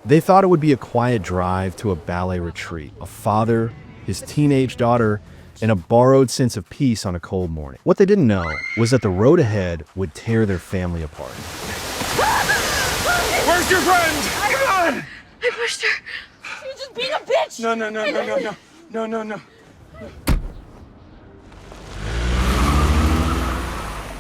They thought it would be a quiet drive to a ballet retreat, a father, his teenage daughter, and a borrowed sense of peace on a cold morning. What they didn't know was that the road ahead would tear their family apart. Where's your friend? Come on! I pushed her. She was just being a bitch. No.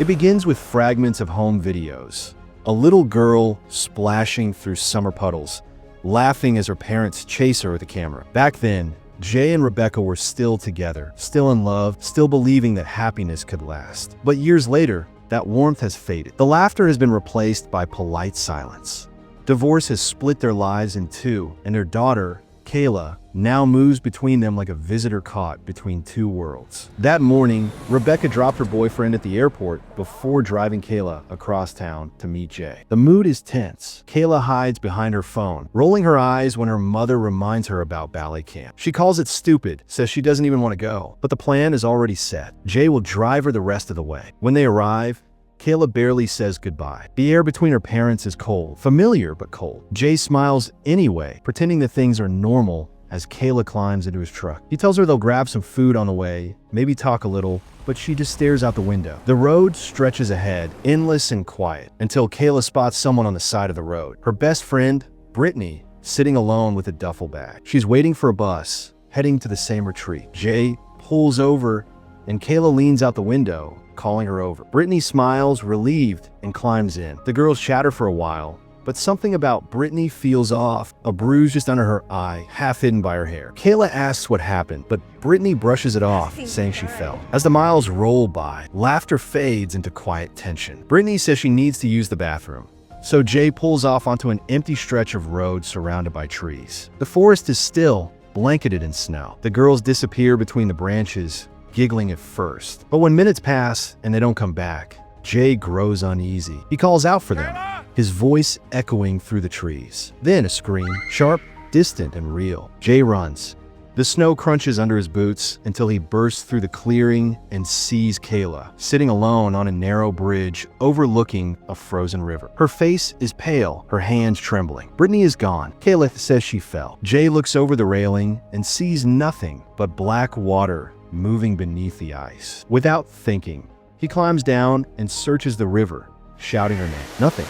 It begins with fragments of home videos. A little girl splashing through summer puddles, laughing as her parents chase her with a camera. Back then, Jay and Rebecca were still together, still in love, still believing that happiness could last. But years later, that warmth has faded. The laughter has been replaced by polite silence. Divorce has split their lives in two, and their daughter, Kayla, now moves between them like a visitor caught between two worlds. That morning, Rebecca dropped her boyfriend at the airport before driving Kayla across town to meet Jay. The mood is tense. Kayla hides behind her phone, rolling her eyes when her mother reminds her about ballet camp. She calls it stupid, says she doesn't even want to go, but the plan is already set. Jay will drive her the rest of the way. When they arrive, Kayla barely says goodbye. The air between her parents is cold, familiar but cold. Jay smiles anyway, pretending that things are normal as Kayla climbs into his truck. He tells her they'll grab some food on the way, maybe talk a little, but she just stares out the window. The road stretches ahead, endless and quiet, until Kayla spots someone on the side of the road. Her best friend, Brittany, sitting alone with a duffel bag. She's waiting for a bus, heading to the same retreat. Jay pulls over, and Kayla leans out the window, calling her over. Brittany smiles, relieved, and climbs in. The girls chatter for a while, but something about Brittany feels off, a bruise just under her eye, half hidden by her hair. Kayla asks what happened, but Brittany brushes it off, saying she fell. As the miles roll by, laughter fades into quiet tension. Brittany says she needs to use the bathroom, so Jay pulls off onto an empty stretch of road surrounded by trees. The forest is still, blanketed in snow. The girls disappear between the branches, giggling at first. But when minutes pass and they don't come back, Jay grows uneasy. He calls out for them, his voice echoing through the trees. Then a scream, sharp, distant, and real. Jay runs. The snow crunches under his boots until he bursts through the clearing and sees Kayla, sitting alone on a narrow bridge overlooking a frozen river. Her face is pale, her hands trembling. Brittany is gone. Kayla says she fell. Jay looks over the railing and sees nothing but black water moving beneath the ice. Without thinking, he climbs down and searches the river, shouting her name. Nothing.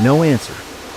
No answer.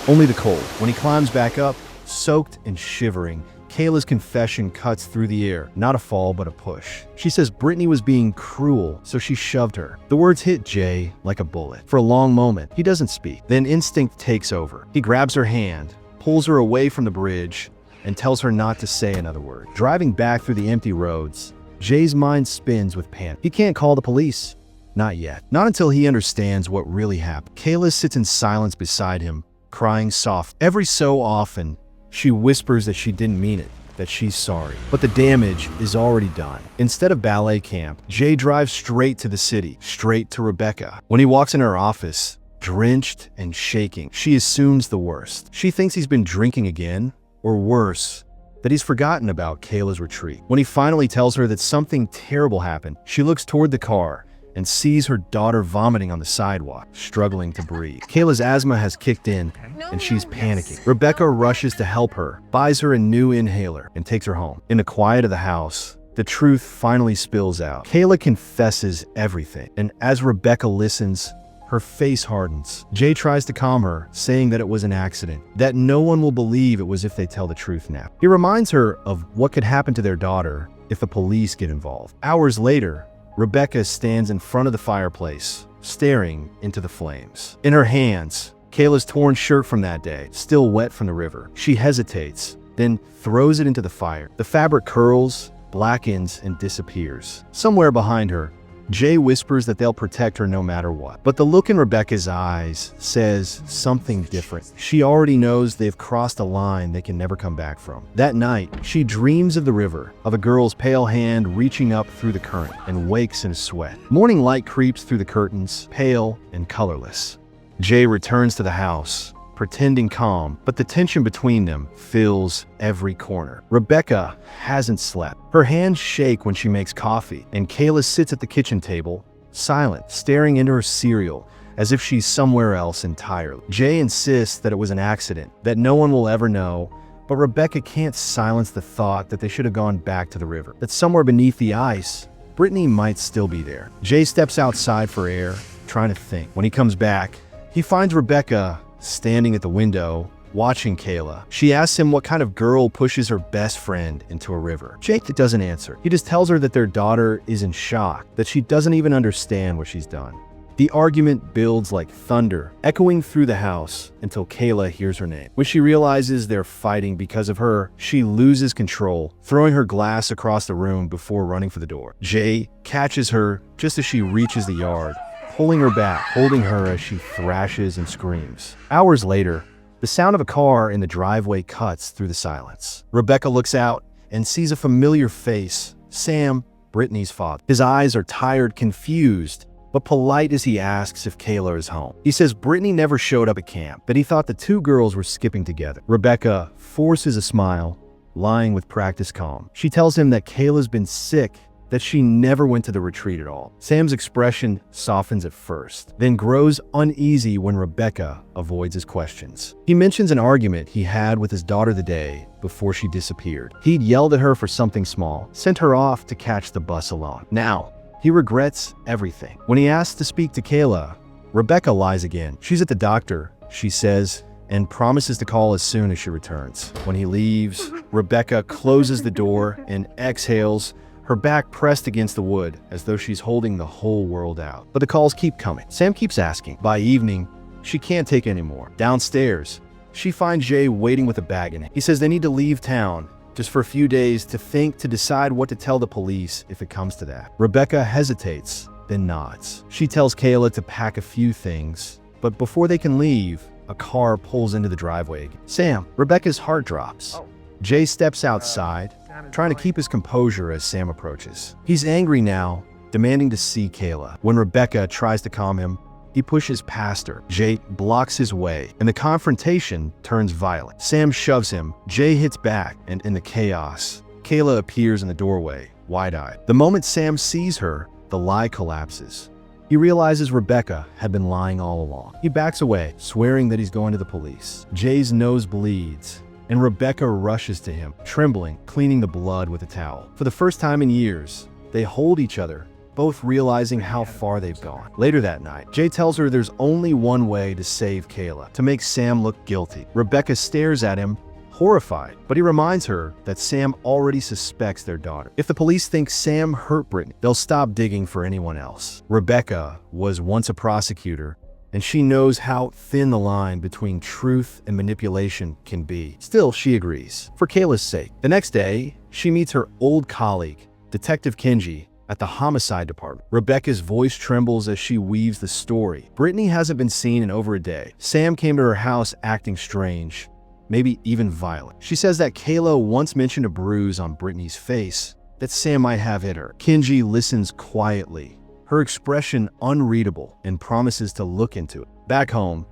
Only the cold. When he climbs back up, soaked and shivering, Kayla's confession cuts through the air. Not a fall, but a push. She says Brittany was being cruel, so she shoved her. The words hit Jay like a bullet. For a long moment, he doesn't speak. Then instinct takes over. He grabs her hand, pulls her away from the bridge, and tells her not to say another word. Driving back through the empty roads, Jay's mind spins with panic. He can't call the police. Not yet. Not until he understands what really happened. Kayla sits in silence beside him, crying soft. Every so often, she whispers that she didn't mean it, that she's sorry. But the damage is already done. Instead of ballet camp, Jay drives straight to the city, straight to Rebecca. When he walks in her office, drenched and shaking, she assumes the worst. She thinks he's been drinking again, or worse, that he's forgotten about Kayla's retreat. When he finally tells her that something terrible happened, she looks toward the car and sees her daughter vomiting on the sidewalk, struggling to breathe. Kayla's asthma has kicked in, and she's panicking. Rebecca rushes to help her, buys her a new inhaler, and takes her home. In the quiet of the house, the truth finally spills out. Kayla confesses everything, and as Rebecca listens, her face hardens. Jay tries to calm her, saying that it was an accident, that no one will believe it was if they tell the truth now. He reminds her of what could happen to their daughter if the police get involved. Hours later, Rebecca stands in front of the fireplace, staring into the flames. In her hands, Kayla's torn shirt from that day, still wet from the river. She hesitates, then throws it into the fire. The fabric curls, blackens, and disappears. Somewhere behind her, Jay whispers that they'll protect her no matter what. But the look in Rebecca's eyes says something different. She already knows they've crossed a line they can never come back from. That night, she dreams of the river, of a girl's pale hand reaching up through the current, and wakes in a sweat. Morning light creeps through the curtains, pale and colorless. Jay returns to the house, pretending calm, but the tension between them fills every corner. Rebecca hasn't slept. Her hands shake when she makes coffee, and Kayla sits at the kitchen table, silent, staring into her cereal as if she's somewhere else entirely. Jay insists that it was an accident, that no one will ever know, but Rebecca can't silence the thought that they should have gone back to the river, that somewhere beneath the ice, Brittany might still be there. Jay steps outside for air, trying to think. When he comes back, he finds Rebecca standing at the window, watching Kayla. She asks him what kind of girl pushes her best friend into a river. Jake doesn't answer. He just tells her that their daughter is in shock, that she doesn't even understand what she's done. The argument builds like thunder, echoing through the house until Kayla hears her name. When she realizes they're fighting because of her, she loses control, throwing her glass across the room before running for the door. Jay catches her just as she reaches the yard, pulling her back, holding her as she thrashes and screams. Hours later, the sound of a car in the driveway cuts through the silence. Rebecca looks out and sees a familiar face, Sam, Brittany's father. His eyes are tired, confused, but polite as he asks if Kayla is home. He says Brittany never showed up at camp, that he thought the two girls were skipping together. Rebecca forces a smile, lying with practiced calm. She tells him that Kayla's been sick, that she never went to the retreat at all. Sam's expression softens at first, then grows uneasy when Rebecca avoids his questions. He mentions an argument he had with his daughter the day before she disappeared. He'd yelled at her for something small, sent her off to catch the bus alone. Now, he regrets everything. When he asks to speak to Kayla, Rebecca lies again. She's at the doctor, she says, and promises to call as soon as she returns. When he leaves, Rebecca closes the door and exhales, her back pressed against the wood as though she's holding the whole world out. But the calls keep coming. Sam keeps asking. By evening, she can't take any more. Downstairs, she finds Jay waiting with a bag in it. He says they need to leave town just for a few days to think, to decide what to tell the police if it comes to that. Rebecca hesitates, then nods. She tells Kayla to pack a few things, but before they can leave, a car pulls into the driveway. Sam, Rebecca's heart drops. Jay steps outside, trying to keep his composure as Sam approaches. He's angry now, demanding to see Kayla. When Rebecca tries to calm him, he pushes past her. Jay blocks his way, and the confrontation turns violent. Sam shoves him, Jay hits back, and in the chaos, Kayla appears in the doorway, wide-eyed. The moment Sam sees her, the lie collapses. He realizes Rebecca had been lying all along. He backs away, swearing that he's going to the police. Jay's nose bleeds, and Rebecca rushes to him, trembling, cleaning the blood with a towel. For the first time in years, they hold each other, both realizing how far they've gone. Later that night, Jay tells her there's only one way to save Kayla, to make Sam look guilty. Rebecca stares at him, horrified, but he reminds her that Sam already suspects their daughter. If the police think Sam hurt Brittany, they'll stop digging for anyone else. Rebecca was once a prosecutor, and she knows how thin the line between truth and manipulation can be. Still, she agrees, for Kayla's sake. The next day, she meets her old colleague, Detective Kenji, at the homicide department. Rebecca's voice trembles as she weaves the story. Brittany hasn't been seen in over a day. Sam came to her house acting strange, maybe even violent. She says that Kayla once mentioned a bruise on Brittany's face that Sam might have hit her. Kenji listens quietly, her expression unreadable, and promises to look into it. Back home,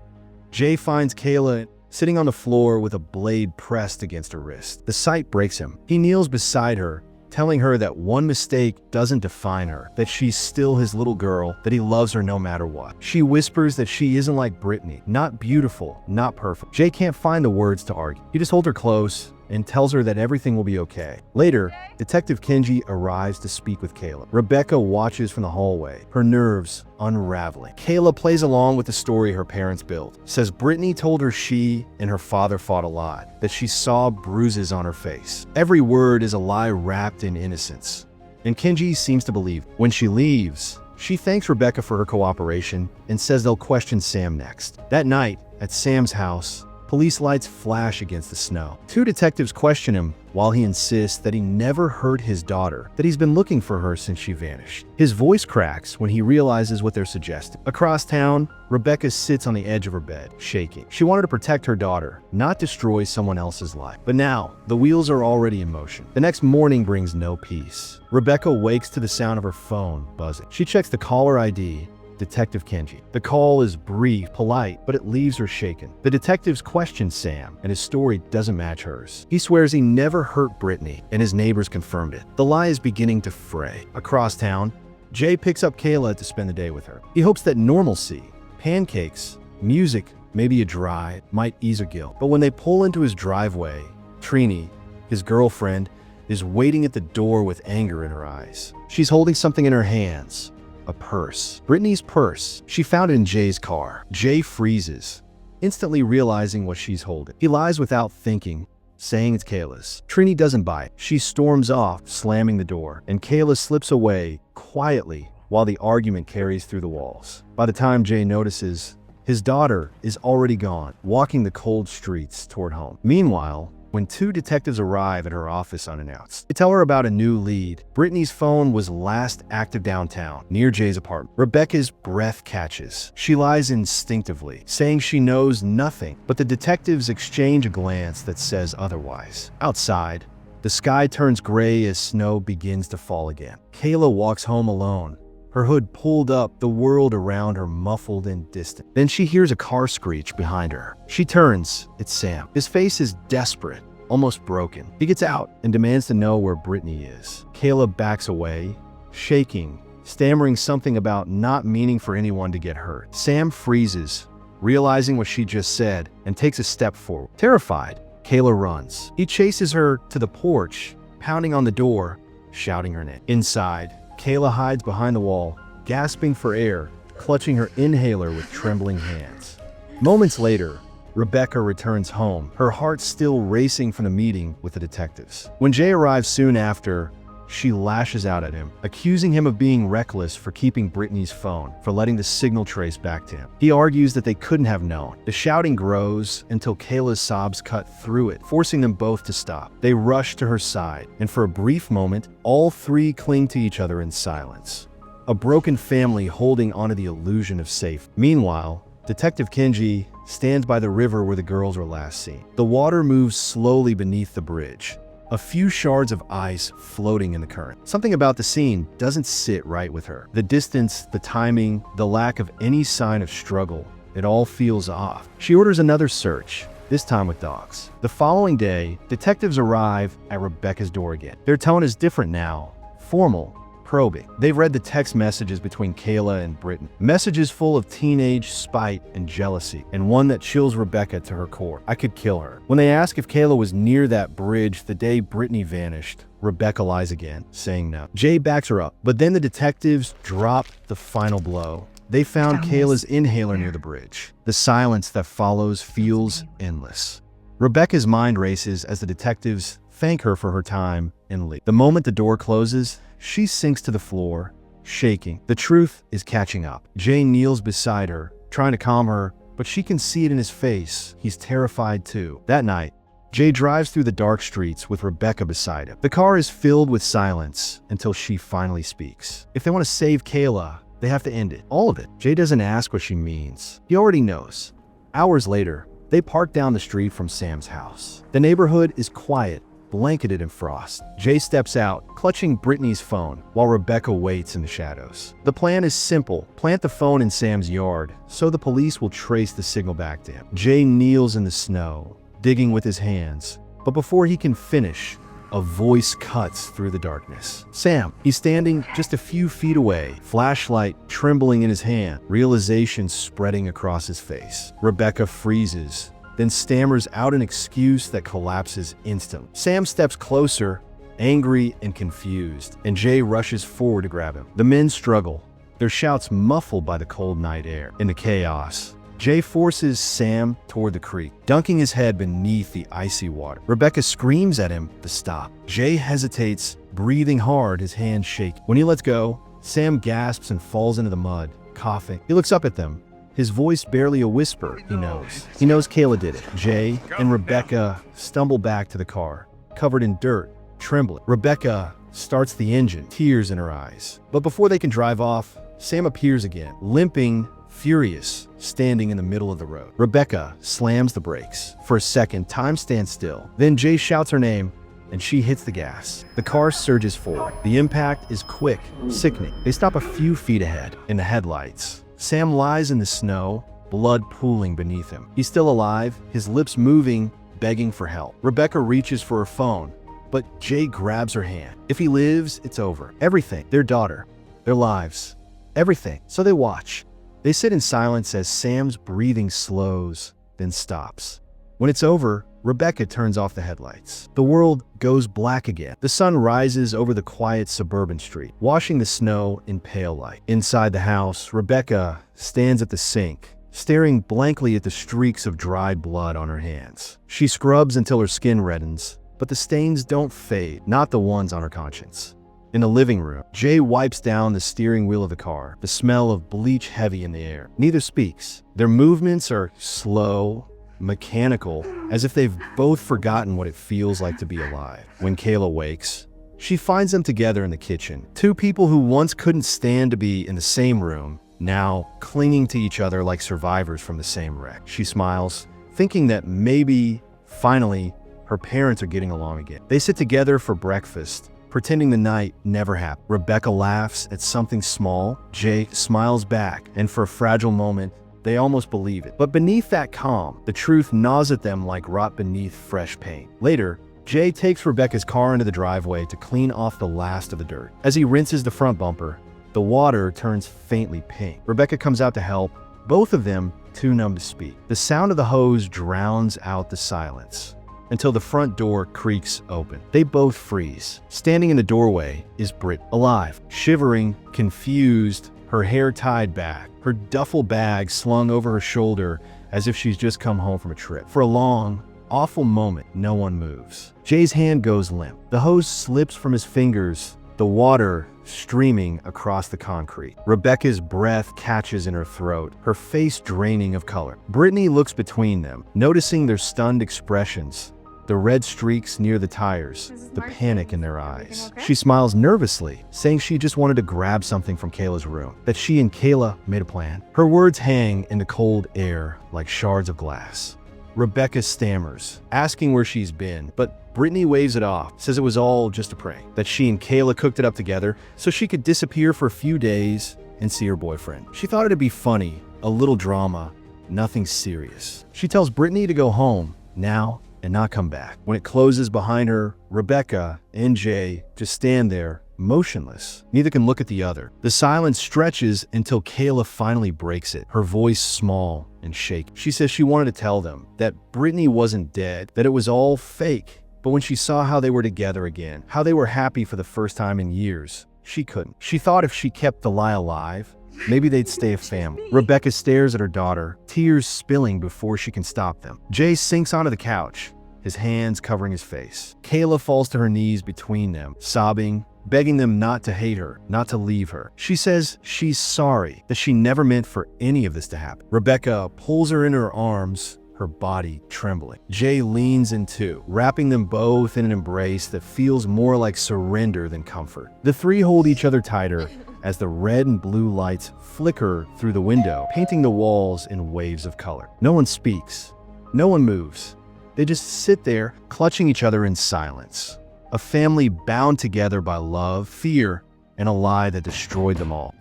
Jay finds Kayla sitting on the floor with a blade pressed against her wrist. The sight breaks him. He kneels beside her, telling her that one mistake doesn't define her, that she's still his little girl, that he loves her no matter what. She whispers that she isn't like Brittany, not beautiful, not perfect. Jay can't find the words to argue. He just holds her close and tells her that everything will be okay. Later, Detective Kenji arrives to speak with Kayla. Rebecca watches from the hallway, her nerves unraveling. Kayla plays along with the story her parents built. Says Brittany told her she and her father fought a lot, that she saw bruises on her face. Every word is a lie wrapped in innocence, and Kenji seems to believe. When she leaves, she thanks Rebecca for her cooperation and says they'll question Sam next. That night, at Sam's house, police lights flash against the snow. Two detectives question him while he insists that he never hurt his daughter, that he's been looking for her since she vanished. His voice cracks when he realizes what they're suggesting. Across town, Rebecca sits on the edge of her bed, shaking. She wanted to protect her daughter, not destroy someone else's life. But now, the wheels are already in motion. The next morning brings no peace. Rebecca wakes to the sound of her phone buzzing. She checks the caller ID, Detective Kenji. The call is brief, polite, but it leaves her shaken. The detectives question Sam, and his story doesn't match hers. He swears he never hurt Brittany, and his neighbors confirmed it. The lie is beginning to fray. Across town, Jay picks up Kayla to spend the day with her. He hopes that normalcy, Pancakes, music, maybe a dry, might ease her guilt. But when they pull into his driveway, Trini, his girlfriend, is waiting at the door with anger in her eyes. She's holding something in her hands. A purse. Brittany's purse. She found it in Jay's car. Jay freezes, instantly realizing what she's holding. He lies without thinking, saying it's Kayla's. Trini doesn't buy it. She storms off, slamming the door, and Kayla slips away quietly while the argument carries through the walls. By the time Jay notices, his daughter is already gone, walking the cold streets toward home. Meanwhile, when two detectives arrive at her office unannounced, they tell her about a new lead. Brittany's phone was last active downtown, near Jay's apartment. Rebecca's breath catches. She lies instinctively, saying she knows nothing, but the detectives exchange a glance that says otherwise. Outside, the sky turns gray as snow begins to fall again. Kayla walks home alone, her hood pulled up, the world around her muffled and distant. Then she hears a car screech behind her. She turns. It's Sam. His face is desperate, almost broken. He gets out and demands to know where Brittany is. Kayla backs away, shaking, stammering something about not meaning for anyone to get hurt. Sam freezes, realizing what she just said, and takes a step forward. Terrified, Kayla runs. He chases her to the porch, pounding on the door, shouting her name. Inside, Kayla hides behind the wall, gasping for air, clutching her inhaler with trembling hands. Moments later, Rebecca returns home, her heart still racing from the meeting with the detectives. When Jay arrives soon after, she lashes out at him, accusing him of being reckless for keeping Brittany's phone, for letting the signal trace back to him. He argues that they couldn't have known. The shouting grows until Kayla's sobs cut through it, forcing them both to stop. They rush to her side, and for a brief moment, all three cling to each other in silence. A broken family holding onto the illusion of safety. Meanwhile, Detective Kenji stands by the river where the girls were last seen. The water moves slowly beneath the bridge, a few shards of ice floating in the current. Something about the scene doesn't sit right with her. The distance, the timing, the lack of any sign of struggle, it all feels off. She orders another search, this time with dogs. The following day, detectives arrive at Rebecca's door again. Their tone is different now, formal, probing. They've read the text messages between Kayla and Brittany. Messages full of teenage spite and jealousy, and one that chills Rebecca to her core. I could kill her. When they ask if Kayla was near that bridge the day Brittany vanished, Rebecca lies again, saying no. Jay backs her up, but then the detectives drop the final blow. They found Kayla's inhaler near the bridge. The silence that follows feels endless. Rebecca's mind races as the detectives thank her for her time and leave. The moment the door closes, she sinks to the floor, shaking. The truth is catching up. Jay kneels beside her, trying to calm her, but she can see it in his face. He's terrified too. That night, Jay drives through the dark streets with Rebecca beside him. The car is filled with silence until she finally speaks. If they want to save Kayla, they have to end it. All of it. Jay doesn't ask what she means. He already knows. Hours later, they park down the street from Sam's house. The neighborhood is quiet, blanketed in frost. Jay steps out, clutching Brittany's phone, while Rebecca waits in the shadows. The plan is simple. Plant the phone in Sam's yard, so the police will trace the signal back to him. Jay kneels in the snow, digging with his hands, but before he can finish, a voice cuts through the darkness. Sam. He's standing just a few feet away, flashlight trembling in his hand, realization spreading across his face. Rebecca freezes, then stammers out an excuse that collapses instantly. Sam steps closer, angry and confused, and Jay rushes forward to grab him. The men struggle, their shouts muffled by the cold night air. In the chaos, Jay forces Sam toward the creek, dunking his head beneath the icy water. Rebecca screams at him to stop. Jay hesitates, breathing hard, his hands shaking. When he lets go, Sam gasps and falls into the mud, coughing. He looks up at them, his voice barely a whisper. He knows. He knows Kayla did it. Jay and Rebecca stumble back to the car, covered in dirt, trembling. Rebecca starts the engine, tears in her eyes. But before they can drive off, Sam appears again, limping, furious, standing in the middle of the road. Rebecca slams the brakes. For a second, time stands still. Then Jay shouts her name, and she hits the gas. The car surges forward. The impact is quick, sickening. They stop a few feet ahead, in the headlights. Sam lies in the snow, blood pooling beneath him. He's still alive, his lips moving, begging for help. Rebecca reaches for her phone, but Jay grabs her hand. If he lives, it's over. Everything. Their daughter. Their lives. Everything. So they watch. They sit in silence as Sam's breathing slows, then stops. When it's over, Rebecca turns off the headlights. The world goes black again. The sun rises over the quiet suburban street, washing the snow in pale light. Inside the house, Rebecca stands at the sink, staring blankly at the streaks of dried blood on her hands. She scrubs until her skin reddens, but the stains don't fade, not the ones on her conscience. In the living room, Jay wipes down the steering wheel of the car, the smell of bleach heavy in the air. Neither speaks. Their movements are slow, mechanical, as if they've both forgotten what it feels like to be alive. When Kayla wakes, she finds them together in the kitchen. Two people who once couldn't stand to be in the same room, now clinging to each other like survivors from the same wreck. She smiles, thinking that maybe, finally, her parents are getting along again. They sit together for breakfast, pretending the night never happened. Rebecca laughs at something small. Jay smiles back, and for a fragile moment, they almost believe it. But beneath that calm, the truth gnaws at them like rot beneath fresh paint. Later, Jay takes Rebecca's car into the driveway to clean off the last of the dirt. As he rinses the front bumper, the water turns faintly pink. Rebecca comes out to help, both of them too numb to speak. The sound of the hose drowns out the silence until the front door creaks open. They both freeze. Standing in the doorway is Britt, alive, shivering, confused, her hair tied back, her duffel bag slung over her shoulder as if she's just come home from a trip. For a long, awful moment, no one moves. Jay's hand goes limp. The hose slips from his fingers, the water streaming across the concrete. Rebecca's breath catches in her throat, her face draining of color. Brittany looks between them, noticing their stunned expressions, the red streaks near the tires, the panic in their eyes. Okay? She smiles nervously, saying she just wanted to grab something from Kayla's room, that she and Kayla made a plan. Her words hang in the cold air like shards of glass. Rebecca stammers, asking where she's been, but Brittany waves it off, says it was all just a prank, that she and Kayla cooked it up together so she could disappear for a few days and see her boyfriend. She thought it'd be funny, a little drama, nothing serious. She tells Brittany to go home now and not come back. When it closes behind her, Rebecca and Jay just stand there, motionless. Neither can look at the other. The silence stretches until Kayla finally breaks it, her voice small and shaky. She says she wanted to tell them that Brittany wasn't dead, that it was all fake. But when she saw how they were together again, how they were happy for the first time in years, she couldn't. She thought if she kept the lie alive, maybe they'd stay a family. Rebecca stares at her daughter, tears spilling before she can stop them. Jay sinks onto the couch, his hands covering his face. Kayla falls to her knees between them, sobbing, begging them not to hate her, not to leave her. She says she's sorry, that she never meant for any of this to happen. Rebecca pulls her in her arms, her body trembling. Jay leans in too, wrapping them both in an embrace that feels more like surrender than comfort. The three hold each other tighter as the red and blue lights flicker through the window, painting the walls in waves of color. No one speaks. No one moves. They just sit there, clutching each other in silence. A family bound together by love, fear, and a lie that destroyed them all.